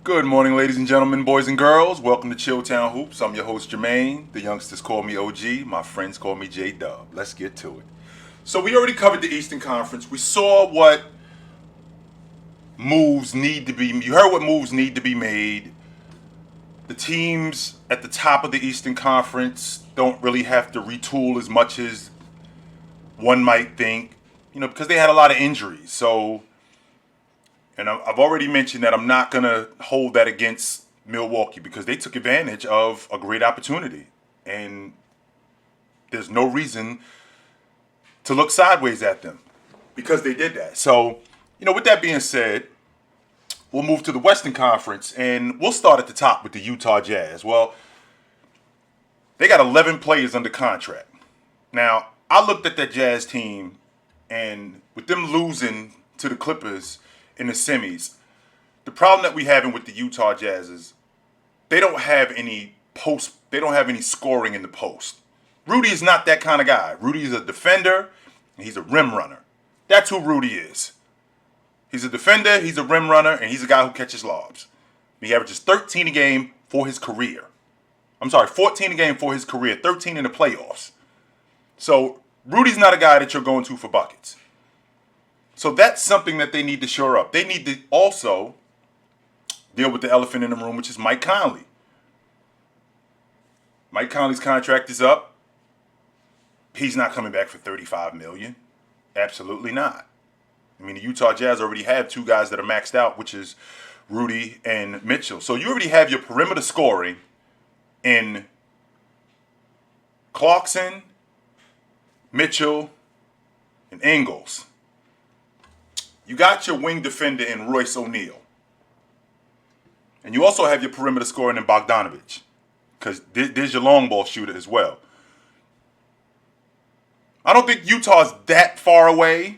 Good morning, ladies and gentlemen, boys and girls. Welcome to Chilltown Hoops. I'm your host, Jermaine. The youngsters call me OG. My friends call me J-Dub. Let's get to it. So we already covered the Eastern Conference. We saw what moves need to be. You heard what moves need to be made. The teams at the top of the Eastern Conference don't really have to retool as much as one might think, because they had a lot of injuries. So, and I've already mentioned that I'm not going to hold that against Milwaukee because they took advantage of a great opportunity. And there's no reason to look sideways at them because they did that. So, with that being said, we'll move to the Western Conference and we'll start at the top with the Utah Jazz. Well, they got 11 players under contract. Now, I looked at that Jazz team, and with them losing to the Clippers in the semis, the problem that we having with the Utah Jazz is they don't have any scoring in the post. Rudy is not that kind of guy. Rudy is a defender, and he's a rim runner. That's who Rudy is. He's a defender, he's a rim runner, and he's a guy who catches lobs. He averages 13 a game for his career. 14 a game for his career, 13 in the playoffs. So Rudy's not a guy that you're going to for buckets. So that's something that they need to shore up. They need to also deal with the elephant in the room, which is Mike Conley. Mike Conley's contract is up. He's not coming back for $35 million. Absolutely not. I mean, the Utah Jazz already have two guys that are maxed out, which is Rudy and Mitchell. So you already have your perimeter scoring in Clarkson, Mitchell, and Ingles. You got your wing defender in Royce O'Neal. And you also have your perimeter scoring in Bogdanovich. Because there's your long ball shooter as well. I don't think Utah's that far away.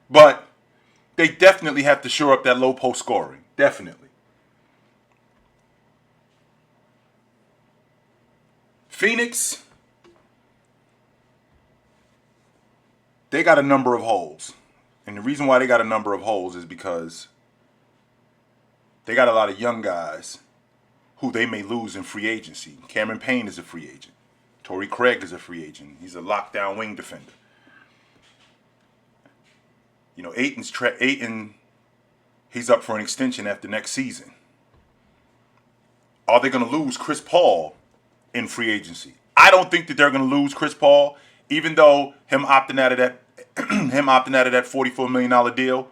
But they definitely have to shore up that low post scoring. Definitely. Phoenix, they got a number of holes. And the reason why they got a number of holes is because they got a lot of young guys who they may lose in free agency. Cameron Payne is a free agent. Torrey Craig is a free agent. He's a lockdown wing defender. Ayton, he's up for an extension after next season. Are they going to lose Chris Paul in free agency? I don't think that they're going to lose Chris Paul, even though him opting out of that $44 million deal,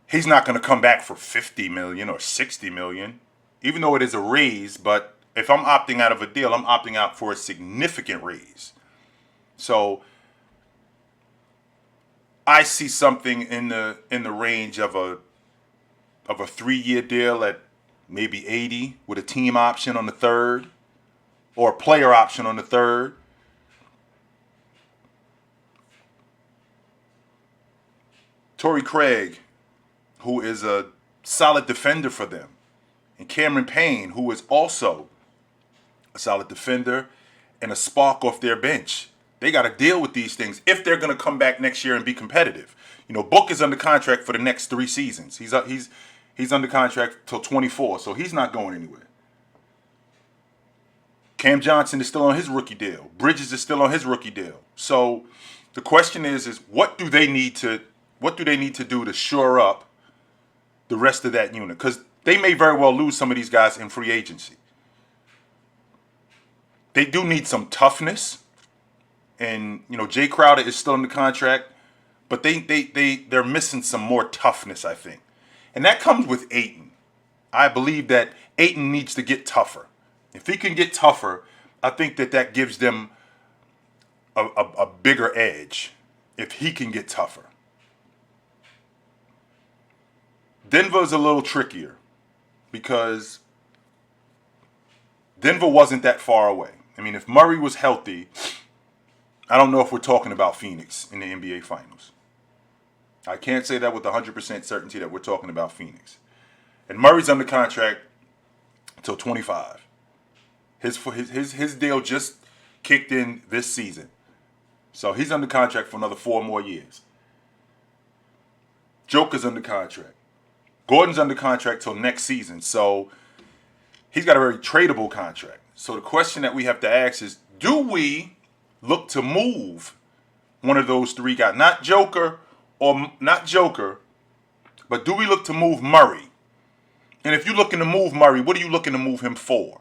he's not going to come back for $50 million or $60 million, even though it is a raise. But if I'm opting out of a deal, I'm opting out for a significant raise. So I see something in the range of a 3-year deal at maybe 80 with a team option on the third or a player option on the third. Torrey Craig, who is a solid defender for them, and Cameron Payne, who is also a solid defender and a spark off their bench. They got to deal with these things if they're going to come back next year and be competitive. Book is under contract for the next 3 seasons. He's under contract till 24, so he's not going anywhere. Cam Johnson is still on his rookie deal. Bridges is still on his rookie deal. So the question is what do they need to do to shore up the rest of that unit? Because they may very well lose some of these guys in free agency. They do need some toughness. And, Jay Crowder is still in the contract. But they're missing some more toughness, I think. And that comes with Ayton. I believe that Ayton needs to get tougher. If he can get tougher, I think that gives them a bigger edge if he can get tougher. Denver's a little trickier because Denver wasn't that far away. I mean, if Murray was healthy, I don't know if we're talking about Phoenix in the NBA Finals. I can't say that with 100% certainty that we're talking about Phoenix. And Murray's under contract until 25. His deal just kicked in this season. So he's under contract for another 4 more years. Joker's under contract. Gordon's under contract till next season, so he's got a very tradable contract. So the question that we have to ask is, do we look to move one of those three guys? Not Joker, but do we look to move Murray? And if you're looking to move Murray, what are you looking to move him for?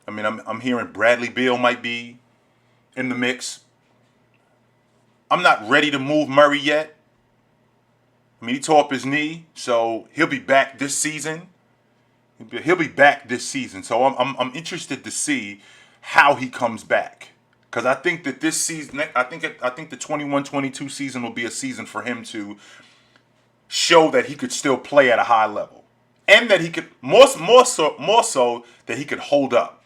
I mean, I'm hearing Bradley Beal might be in the mix. I'm not ready to move Murray yet. I mean, he tore up his knee, so he'll be back this season. So I'm interested to see how he comes back, because I think that this season, I think the 21-22 season will be a season for him to show that he could still play at a high level, and that he could more so that he could hold up.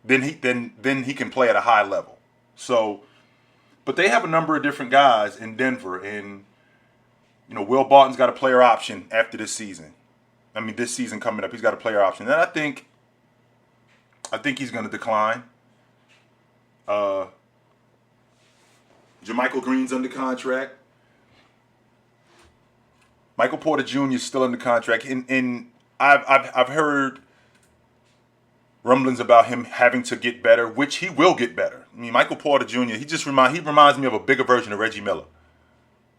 Then he can play at a high level. So, but they have a number of different guys in Denver, and Will Barton's got a player option after this season. I mean, this season coming up, he's got a player option, and I think he's going to decline. JaMychal Green's under contract. Michael Porter Jr. is still under contract, and I've heard rumblings about him having to get better, which he will get better. I mean, Michael Porter Jr. He reminds me of a bigger version of Reggie Miller.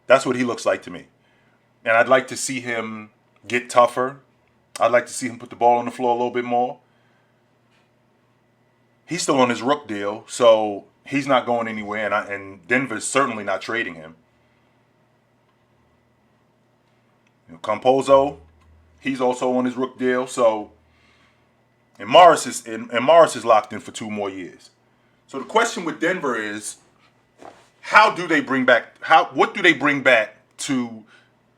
That's what he looks like to me, and I'd like to see him get tougher. I'd like to see him put the ball on the floor a little bit more. He's still on his Rook deal, so he's not going anywhere, and Denver's certainly not trading him. Campazzo, he's also on his Rook deal, so and Morris is locked in for 2 more years. So the question with Denver is, what do they bring back to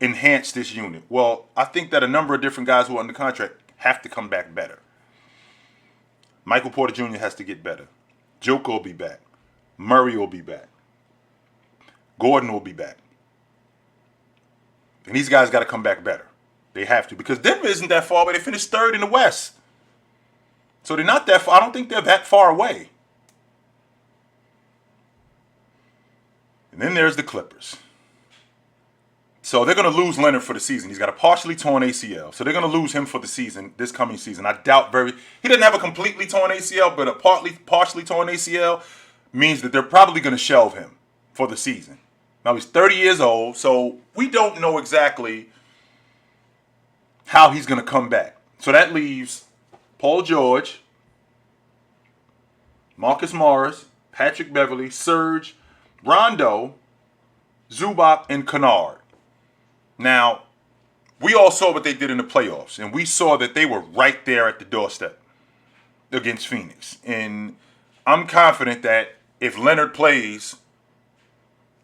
enhance this unit? Well, I think that a number of different guys who are under contract have to come back better. Michael Porter Jr. has to get better. Joker will be back. Murray will be back. Gordon will be back. And these guys got to come back better. They have to, because Denver isn't that far away. They finished 3rd in the West. So they're not that far. I don't think they're that far away. And then there's the Clippers. So they're going to lose Leonard for the season. He's got a partially torn ACL. So they're going to lose him for the season, this coming season. I doubt he doesn't have a completely torn ACL, but a partially torn ACL means that they're probably going to shelve him for the season. Now he's 30 years old, so we don't know exactly how he's going to come back. So that leaves Paul George, Marcus Morris, Patrick Beverley, Serge, Rondo, Zubac, and Kennard. Now, we all saw what they did in the playoffs, and we saw that they were right there at the doorstep against Phoenix. And I'm confident that if Leonard plays,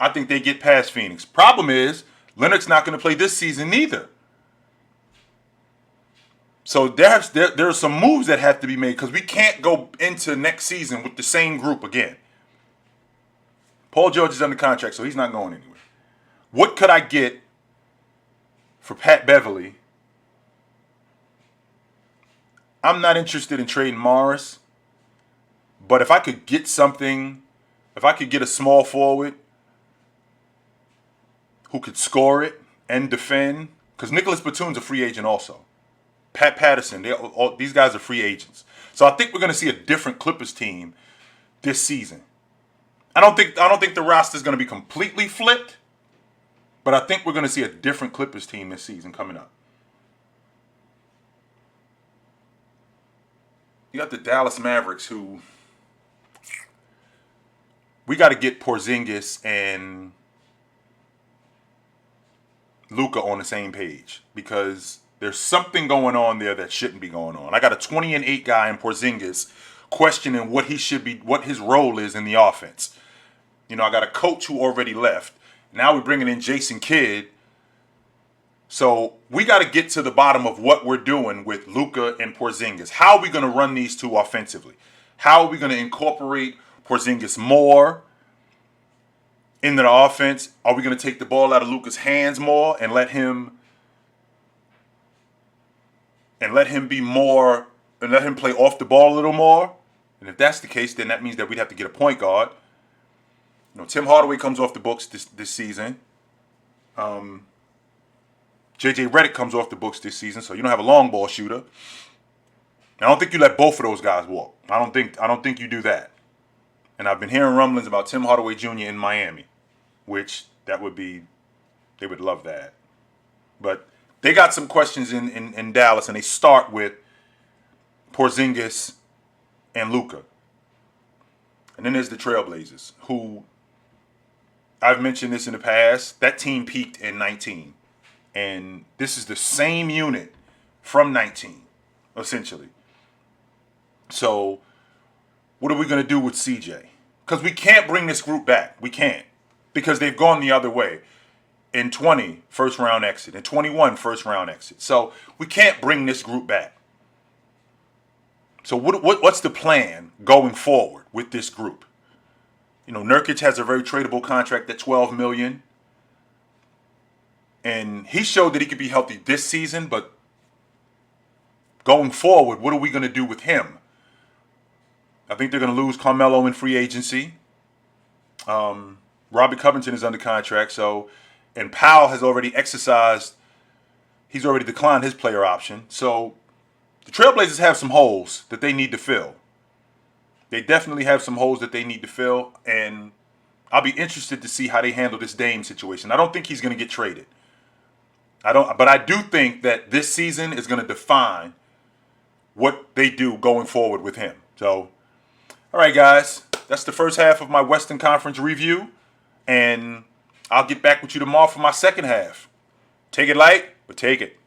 I think they get past Phoenix. Problem is, Leonard's not going to play this season either. So there are some moves that have to be made, because we can't go into next season with the same group again. Paul George is under contract, so he's not going anywhere. What could I get for Pat Beverley? I'm not interested in trading Morris, but if I could get something, if I could get a small forward who could score it and defend, because Nicholas Batum's a free agent also. Pat Patterson, these guys are free agents. So I think we're going to see a different Clippers team this season. I don't think the roster is going to be completely flipped, but I think we're going to see a different Clippers team this season coming up. You got the Dallas Mavericks, who we got to get Porzingis and Luka on the same page, because there's something going on there that shouldn't be going on. I got a 20-8 guy in Porzingis questioning what his role is in the offense. I got a coach who already left. Now we're bringing in Jason Kidd. So we got to get to the bottom of what we're doing with Luka and Porzingis. How are we going to run these two offensively? How are we going to incorporate Porzingis more into the offense? Are we going to take the ball out of Luka's hands more and let him be more, and let him play off the ball a little more? And if that's the case, then that means that we'd have to get a point guard. Tim Hardaway comes off the books this season. J.J. Redick comes off the books this season, so you don't have a long ball shooter. I don't think you let both of those guys walk. I don't think you do that. And I've been hearing rumblings about Tim Hardaway Jr. in Miami, which they would love that. But they got some questions in Dallas, and they start with Porzingis and Luka. And then there's the Trailblazers, who I've mentioned this in the past. That team peaked in 19. And this is the same unit from 19, essentially. So what are we going to do with CJ? Because we can't bring this group back. We can't. Because they've gone the other way. In 20, first round exit. In 21, first round exit. So we can't bring this group back. So what's the plan going forward with this group? You know, Nurkic has a very tradable contract at $12 million. And he showed that he could be healthy this season, but going forward, what are we going to do with him? I think they're going to lose Carmelo in free agency. Robbie Covington is under contract, and Powell has already he's already declined his player option. So the Trailblazers have some holes that they need to fill. They definitely have some holes that they need to fill, and I'll be interested to see how they handle this Dame situation. I don't think he's going to get traded. But I do think that this season is going to define what they do going forward with him. So, all right, guys, that's the first half of my Western Conference review, and I'll get back with you tomorrow for my second half. Take it light, but take it.